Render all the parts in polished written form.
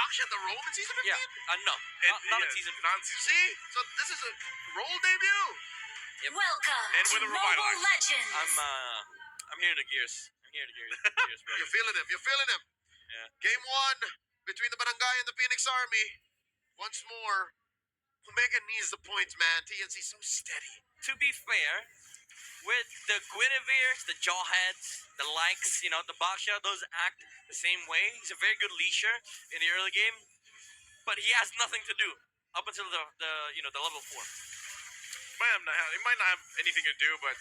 Baksha the role in season 15? Yeah, no, not in season 15. See? So this is a role debut? Yep. Welcome And to with a Mobile revitalized. Legends. I'm hearing the gears. I'm hearing the gears, bro. You're feeling him. You're feeling him. Yeah. Game 1 between the Barangay and the Phoenix Army. Once more, Omega needs the points, man. TNC so steady. To be fair, with the Guinevere's, the Jawheads, the likes, the Baksha, those act the same way. He's a very good leasher in the early game, but he has nothing to do up until the level 4. He might not have anything to do, but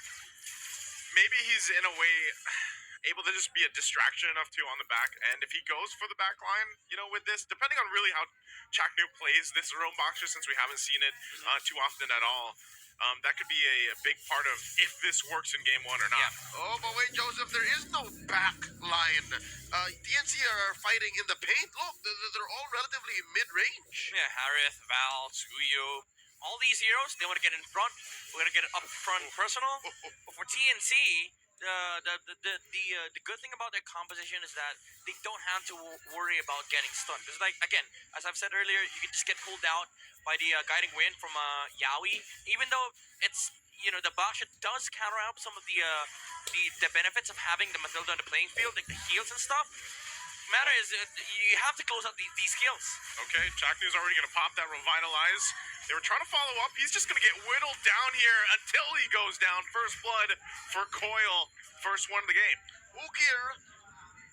maybe he's in a way able to just be a distraction enough too on the back end. If he goes for the back line, with this, depending on really how Chaknu plays this Rome Boxer, since we haven't seen it too often at all, that could be a big part of if this works in game 1 or not. Yeah. Oh, but wait, Joseph, there is no back line. DNC are fighting in the paint. Look, they're all relatively mid-range. Yeah, Harith, Val, Tsuyo, all these heroes, they want to get in front. We're gonna get it up front personal. But for TNC, the good thing about their composition is that they don't have to worry about getting stunned. Because again, as I've said earlier, you can just get pulled out by the guiding wind from Yaoi. Even though it's the Baksha does counter out some of the benefits of having the Mathilda on the playing field, like the heals and stuff. Matter is you have to close out these skills. Okay, Chaknu's already going to pop that Revitalize. They were trying to follow up. He's just going to get whittled down here until he goes down. First blood for Coil. First one of the game. Ukir,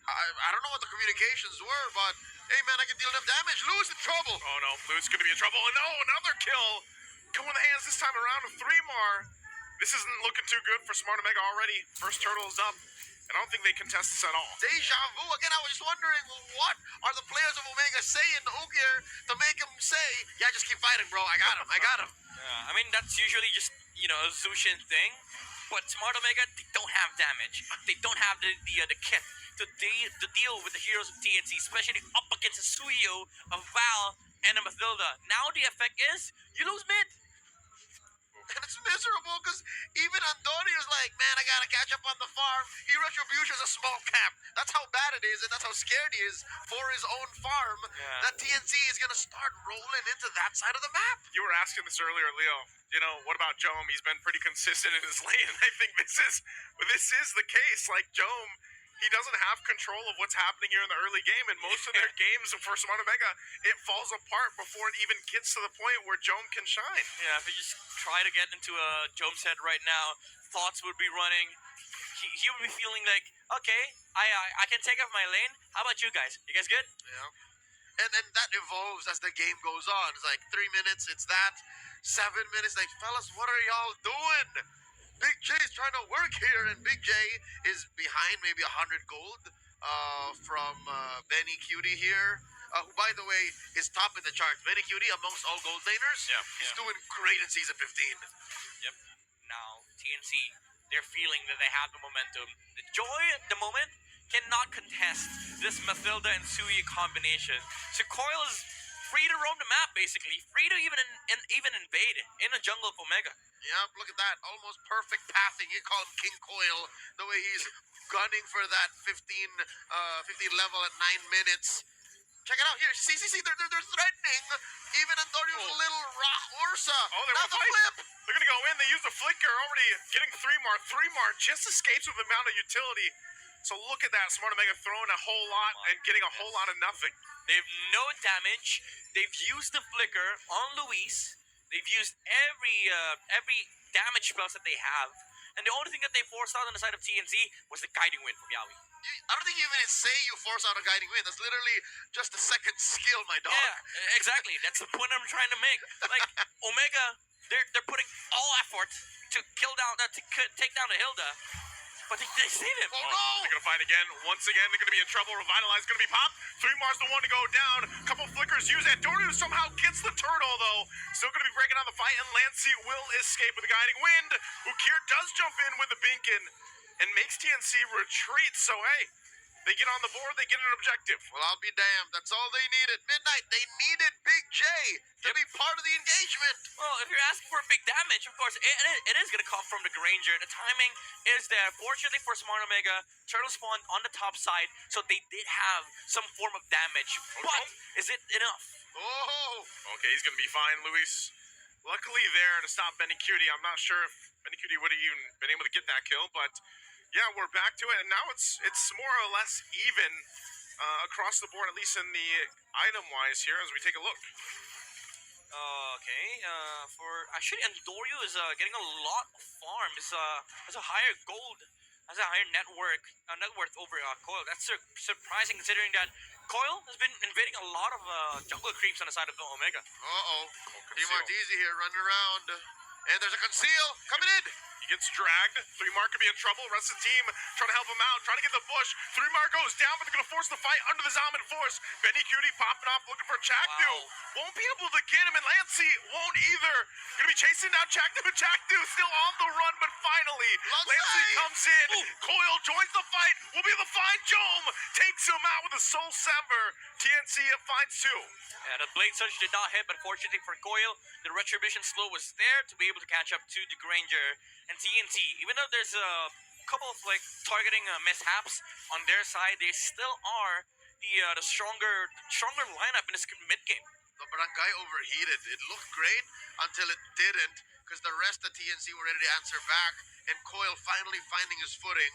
I don't know what the communications were, but hey man, I can deal enough damage. Lou's in trouble. Oh no, Lou's going to be in trouble. And oh, another kill. Going in the hands this time around with 3 more. This isn't looking too good for Smart Omega already. First turtle is up. And I don't think they contest this at all. Deja vu. Again, I was just wondering, what are the players of Omega saying to Ukir to make him say, yeah, just keep fighting, bro. I got him. I mean, that's usually just, a Zushin thing. But Smart Omega, they don't have damage. They don't have the kit to deal with the heroes of TNC, especially up against a Suyo, a Val, and a Mathilda. Now the effect is, you lose mid. And it's miserable because even Andoni is like, man, I gotta catch up on the farm. He Retribution's a small cap. That's how bad it is, and that's how scared he is for his own farm. Yeah. That TNC is gonna start rolling into that side of the map. You were asking this earlier, Leo. What about Jome? He's been pretty consistent in his lane. I think this is the case. Like, Jome, he doesn't have control of what's happening here in the early game, and most of their games for Smart Omega, it falls apart before it even gets to the point where Jome can shine. Yeah, if you just try to get into Jome's head right now, thoughts would be running. He would be feeling like, okay, I can take off my lane. How about you guys? You guys good? Yeah. And then that evolves as the game goes on. It's like 3 minutes, it's that. 7 minutes, like, fellas, what are y'all doing? Big J's trying to work here, and Big J is behind maybe 100 gold from Benny Cutie here, who, by the way, is top in the charts. Benny Cutie amongst all gold laners. Yeah, He's doing great in Season 15. Yep. Now, TNC, they're feeling that they have the momentum. The joy at the moment cannot contest this Mathilda and Sui combination. So Coil is free to roam the map, basically. Free to even invade in the jungle of Omega. Yep, look at that. Almost perfect pathing. You call him King Coil, the way he's gunning for that 15 level at 9 minutes. Check it out here. See, they're threatening. Even Antonio's little rock Ursa. Oh, they Not want the to fight. flip. They're going to go in. They use the flicker. Already getting 3 more. 3 more just escapes with the amount of utility. So look at that. Smart Omega throwing a whole lot and getting a whole lot of nothing. They've no damage. They've used the flicker on Luis. They've used every damage spells that they have. And the only thing that they forced out on the side of TNC was the guiding wind from Yaoi. I don't think you even say you force out a guiding wind. That's literally just a second skill, my dog. Yeah, exactly. That's the point I'm trying to make. Like, Omega, they're putting all effort to take down the Hilda. But they save him. Oh, no! They're going to find again. Once again, they're going to be in trouble. Revitalize going to be popped. 3 Mars the one to go down. Couple flickers used. Antonio somehow gets the turtle, though. Still going to be breaking on the fight, and Lancey will escape with the guiding wind. Ukir does jump in with the beacon and makes TNC retreat. So, hey, they get on the board, they get an objective. Well, I'll be damned. That's all they needed. Midnight, they needed Big J to be part of the engagement. Well, if you're asking for big damage, of course, it is going to come from the Granger. The timing is there. Fortunately for Smart Omega, Turtle spawned on the top side, so they did have some form of damage. But is it enough? Oh, Okay, he's gonna be fine, Luis. Luckily there to stop Benny Cutie. I'm not sure if Benny Cutie would have even been able to get that kill, but yeah, we're back to it, and now it's more or less even across the board, at least in the item-wise here, as we take a look. Okay, for actually Andorio is getting a lot of farm. Has a higher gold, has a higher net worth over Coil. That's surprising considering that Coil has been invading a lot of jungle creeps on the side of the Omega. Team Arteezy here running around. And there's a conceal coming in. He gets dragged. 3-Mark could be in trouble. Rest of the team trying to help him out, trying to get the push. 3-Mark goes down, but they're going to force the fight under the Zaman force. Benny Cutie popping off, looking for Chakdu. Wow. Won't be able to get him, and Lancey won't either. Going to be chasing down Chakdu, but Chakdu still on the run, but finally, Lancey comes in. Coil joins the fight. Will be able to find Jome. Takes him out with a Soul Sever. TNC finds 2. Yeah, the Blade Surge did not hit, but fortunately for Coil, the Retribution Slow was there to be able to catch up to the Granger and TNT. Even though there's a couple of like targeting mishaps on their side, they still are the stronger lineup in this mid game. The Barangay overheated. It looked great until it didn't, because the rest of TNC were ready to answer back, and Coil finally finding his footing.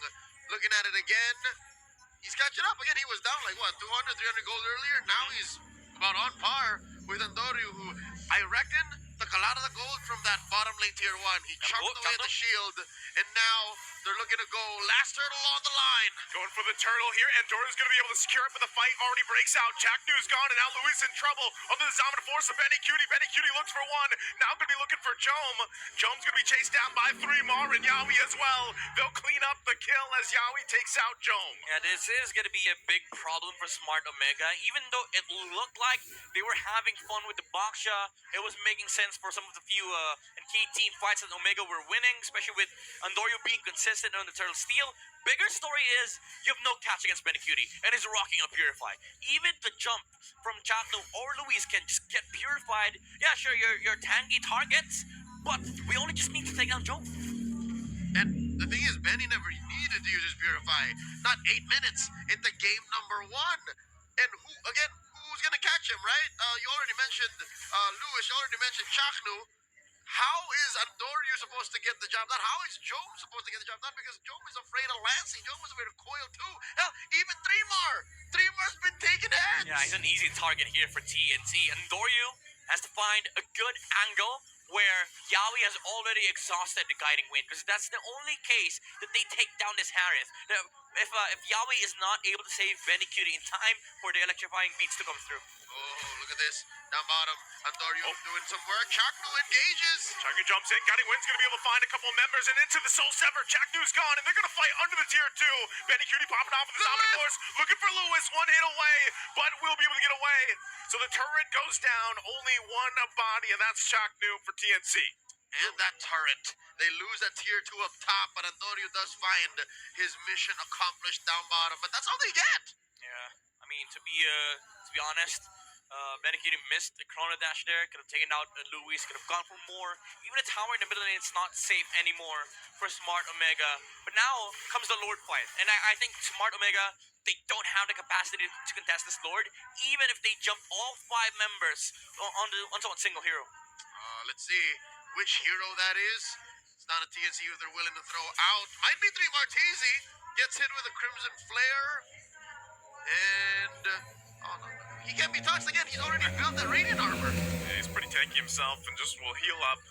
Looking at it again, he's catching up again. He was down like, what, 200, 300 gold earlier? Now he's about on par with Andorio, who I reckon took a lot of the gold from that bottom lane tier 1. He chucked away the shield, and now they're looking to go last turtle on the line. Going for the turtle here, and Dora's going to be able to secure it, but the fight already breaks out. Chakdu's gone, and now Luis in trouble. Under the Zaman force of Benny Cutie. Benny Cutie looks for 1. Now going to be looking for Jome. Jome's going to be chased down by 3 Mar and Yawi as well. They'll clean up the kill as Yawi takes out Jome. Yeah, this is going to be a big problem for Smart Omega. Even though it looked like they were having fun with the Baksha, it was making sense for some of the few and key team fights that Omega were winning, especially with Andorio being consistent on the Turtle Steel. Bigger story is you have no catch against Benny Cutie, and he's rocking on Purify. Even the jump from Chato or Luis can just get purified. Yeah, sure, your tanky targets, but we only just need to take down Joe. And the thing is, Benny never needed to use his Purify. Not 8 minutes into game number 1. And who's going to catch him, right? You already mentioned Lewis, you already mentioned Chaknu. How is Andorio supposed to get the job done? How is Jome supposed to get the job done? Because Jome is afraid of Lancey. Jome is afraid of Coil too. Hell, even 3-Mar. 3-Mar's been taking heads. Yeah, he's an easy target here for TNT. Andorio has to find a good angle where Yawi has already exhausted the guiding wind, because that's the only case that they take down this Harith. If Yawi is not able to save Benny Cutie in time for the electrifying beats to come through. Oh, look at this. Down bottom, Andorio doing some work. Chaknu engages. Chaknu jumps in. Guiding Wind's going to be able to find a couple of members, and into the Soul Sever. Chaknu's gone, and they're going to fight under the tier 2. Benny Cutie popping off with the Dominant Force. Looking for Lewis. 1 hit away, but will be able to get away. So the turret goes down. Only 1 body, and that's Chaknu for TNC. And that turret. They lose that tier 2 up top, but Andorio does find his mission accomplished down bottom. But that's all they get. Yeah, I mean, to be honest, Benny Cutie missed the Chrono Dash there. Could have taken out Luis. Could have gone for more. Even a tower in the middle lane, it's not safe anymore for Smart Omega. But now comes the Lord fight, and I think Smart Omega, they don't have the capacity to contest this Lord, even if they jump all 5 members onto one single hero. Let's see which hero that is. It's not a TNC who they're willing to throw out. Might be 3 Martese. Gets hit with a Crimson Flare. And oh no, he can't be touched again. He's already built that Radiant armor. Yeah, he's pretty tanky himself, and just will heal up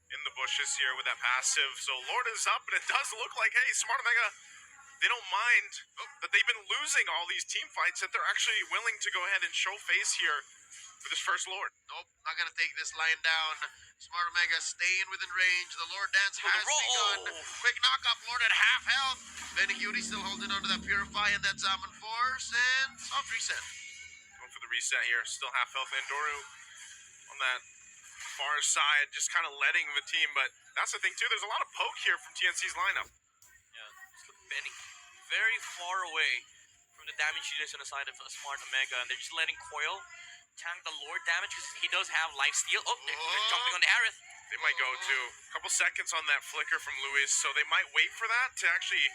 in the bushes here with that passive. So Lord is up, and it does look like, hey, Smart Omega, they don't mind that they've been losing all these team fights, that they're actually willing to go ahead and show face here for this first Lord. Nope, not gonna take this line down. Smart Omega staying within range. The Lord dance has begun. Quick knock-up, Lord at half health. Benny Cutie still holding onto that Purify and that Zaman Force, and soft reset. Going for the reset here. Still half health. Andoru on that far side, just kind of letting the team. But that's the thing too. There's a lot of poke here from TNC's lineup. Yeah, just look at Benny, very far away from the damage dealers on the side of Smart Omega, and they're just letting Coil tank the Lord damage because he does have life steal. Oh, they're jumping on the Aerith. They might go too. A couple seconds on that flicker from Luis, so they might wait for that to actually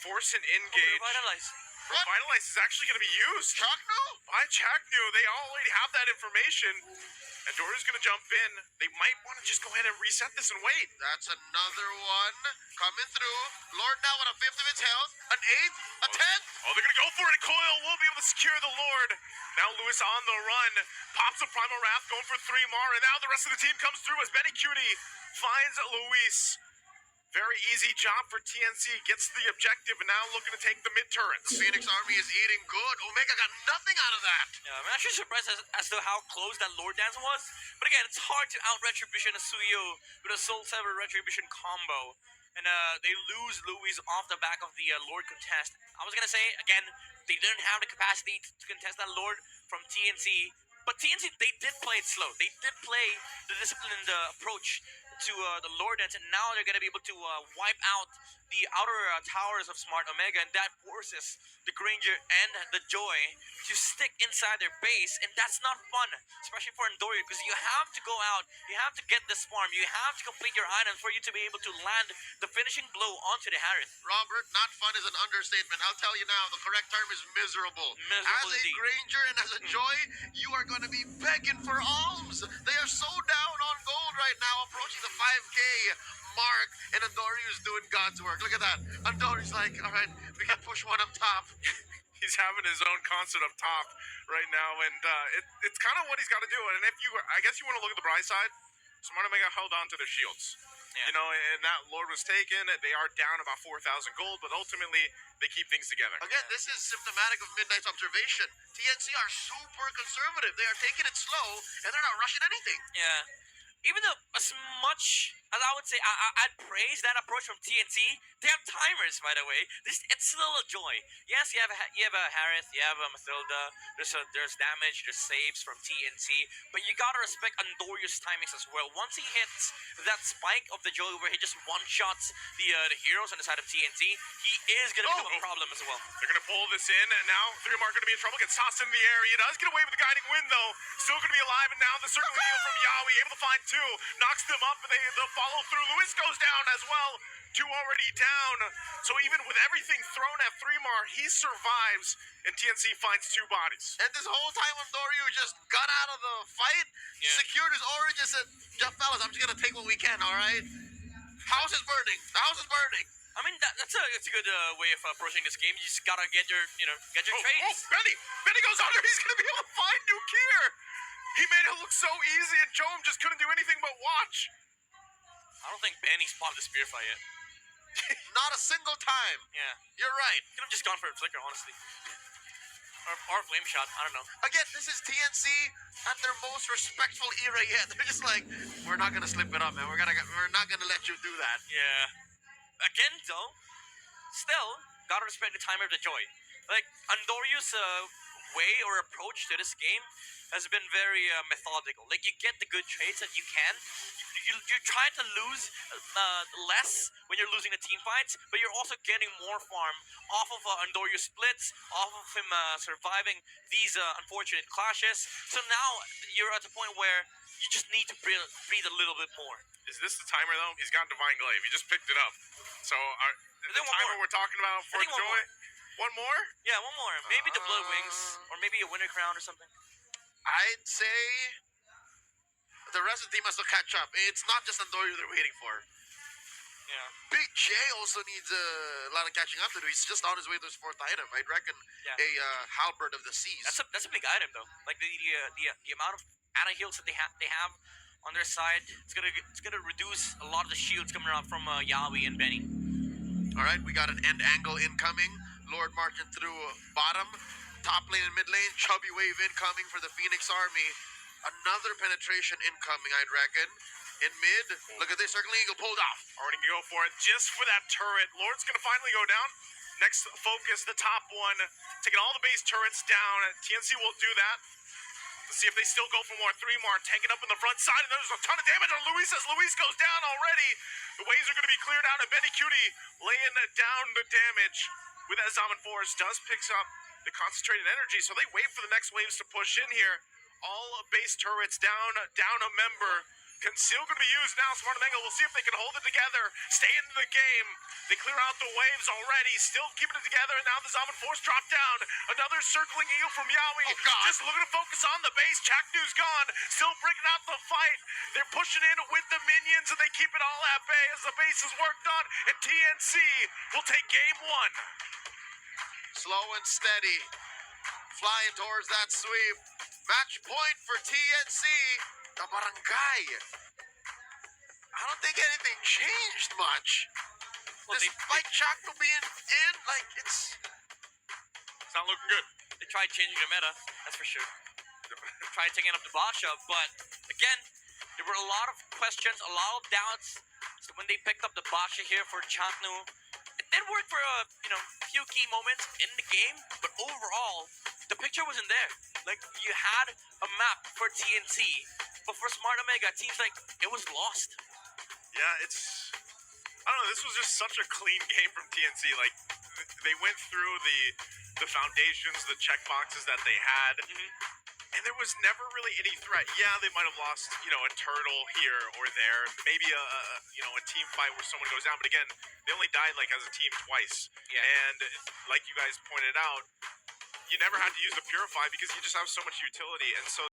force an engage. Revitalize. Revitalize is actually going to be used Chakno? by Chaknu. They already have that information. And Dory's going to jump in. They might want to just go ahead and reset this and wait. That's another one coming through. Lord now with a fifth of its health, an eighth, a tenth. Oh, they're going to go for it. Coil will be able to secure the Lord. Now Lewis on the run. Pops a Primal Wrath, going for 3 more. And now the rest of the team comes through as Benny Cutie finds Luis. Very easy job for TNC. Gets the objective and now looking to take the mid turrets. The Phoenix Army is eating good. Omega got nothing out of that. Yeah, I'm actually surprised as to how close that Lord Dance was. But again, it's hard to out Retribution Asuyo with a Soul Saver Retribution combo. And they lose Louis off the back of the Lord contest. I was going to say, again, they didn't have the capacity to contest that Lord from TNC. But TNC, they did play it slow. They did play the disciplined approach to the Lord Dance, and now they're going to be able to wipe out the outer towers of Smart Omega, and that forces the Granger and the Joy to stick inside their base, and that's not fun, especially for Andoria, because you have to go out, you have to get this farm, you have to complete your items for you to be able to land the finishing blow onto the Harith. Robert, not fun is an understatement. I'll tell you now, the correct term is miserable. Miserable As a indeed. Granger and as a Joy, you are going to be begging for alms. They are so down on gold right now, approaching the 5K mark, and Andoriu's doing God's work. Look at that. Andoriu's like, all right, we can push one up top. He's having his own concert up top right now, and it's kind of what he's got to do. And if you, I guess you want to look at the bright side, Smart Omega held on to their shields. Yeah. You know, and that Lord was taken. They are down about 4,000 gold, but ultimately they keep things together. Again, this is symptomatic of Midnight's observation. TNC are super conservative. They are taking it slow, and they're not rushing anything. Yeah. Even though, as much as I would say, I'd praise that approach from TNT. They have timers, by the way. It's still a joy. Yes, you have a Harith, you have a Mathilda. There's damage, there's saves from TNT, but you gotta respect Andorius' timings as well. Once he hits that spike of the joy where he just one shots the heroes on the side of TNT, he is gonna become a problem as well. They're going to pull this in, and now 3 are going to be in trouble. Gets tossed in the air. He does get away with the guiding wind, though. Still going to be alive, and now the circle heal from Yawi, able to find 2. Knocks them up, and they'll follow through. Luis goes down as well. 2 already down. So even with everything thrown at 3, he survives, and TNC finds 2 bodies. And this whole time, Andoriu just got out of the fight, secured his aura, just said, fellas, I'm just going to take what we can, all right? House is burning. The house is burning. I mean, that's a good way of approaching this game. You just gotta get your trades. Benny goes under. He's going to be able to find new gear. He made it look so easy, and Joam just couldn't do anything but watch. I don't think Benny spotted the spear fight yet. Not a single time. Yeah. You're right. Could have just gone for a flicker, honestly. Or a flame shot, I don't know. Again, this is TNC at their most respectful era yet. They're just like, we're not gonna slip it up, man. We're not gonna let you do that. Yeah. Again, though, still, gotta respect the timer of the joy. Like, Andoriu's way or approach to this game has been very methodical. Like, you get the good trades that you can. You try to lose less when you're losing the team fights, but you're also getting more farm off of Andoriu's splits, off of him surviving these unfortunate clashes. So now you're at the point where you just need to breathe a little bit more. Is this the timer, though? He's got Divine Glaive. He just picked it up. So the timer we're talking about for Joy? One more? Yeah, one more. Maybe the Blood Wings, or maybe a Winter Crown or something. I'd say the rest of the team has to catch up. It's not just Andoriu they're waiting for. Yeah. Big J also needs a lot of catching up to do. He's just on his way to his 4th item. I'd reckon a Halberd of the Seas. That's a big item though. Like the amount of anti heals that they have on their side, it's gonna reduce a lot of the shields coming out from Yawi and Benny. All right, we got an end angle incoming. Lord marching through bottom, top lane and mid lane. Chubby wave incoming for the Phoenix Army. Another penetration incoming, I'd reckon. In mid, look at this, circling eagle pulled off. Already gonna go for it just for that turret. Lord's gonna finally go down. Next focus, the top one, taking all the base turrets down. TNC will do that. Let's see if they still go for more. 3 tanking up in the front side, and there's a ton of damage on Luis as Luis goes down already. The waves are gonna be cleared out, and Benny Cutie laying down the damage with that Zaman Force does picks up the concentrated energy, so they wait for the next waves to push in here. All base turrets down a member. Conceal going to be used now. Smart Omega, we'll see if they can hold it together, stay into the game. They clear out the waves already, still keeping it together, and now the Zaman Force drop down. Another circling eel from Yawi. Oh, God. Just looking to focus on the base. Chaknu's gone, still bringing out the fight. They're pushing in with the minions, and they keep it all at bay as the base is worked on, and TNC will take game one. Slow and steady. Flying towards that sweep. Match point for TNC. The Barangay. I don't think anything changed much. Well, Despite Chakno being in, like, it's not looking good. they tried changing the meta, that's for sure. Tried taking up the Basha, but again, there were a lot of questions, a lot of doubts. So when they picked up the Basha here for Chantnu, it did work for a few key moments in the game, but overall, the picture wasn't there. Like, you had a map for TNC, but for Smart Omega, it seems like it was lost. Yeah, I don't know, this was just such a clean game from TNC. Like, they went through the foundations, the checkboxes that they had, and there was never really any threat. Yeah, they might have lost, a turtle here or there, maybe a team fight where someone goes down, but again, they only died, like, as a team twice. Yeah. And like you guys pointed out, you never had to use the Purify because you just have so much utility, and so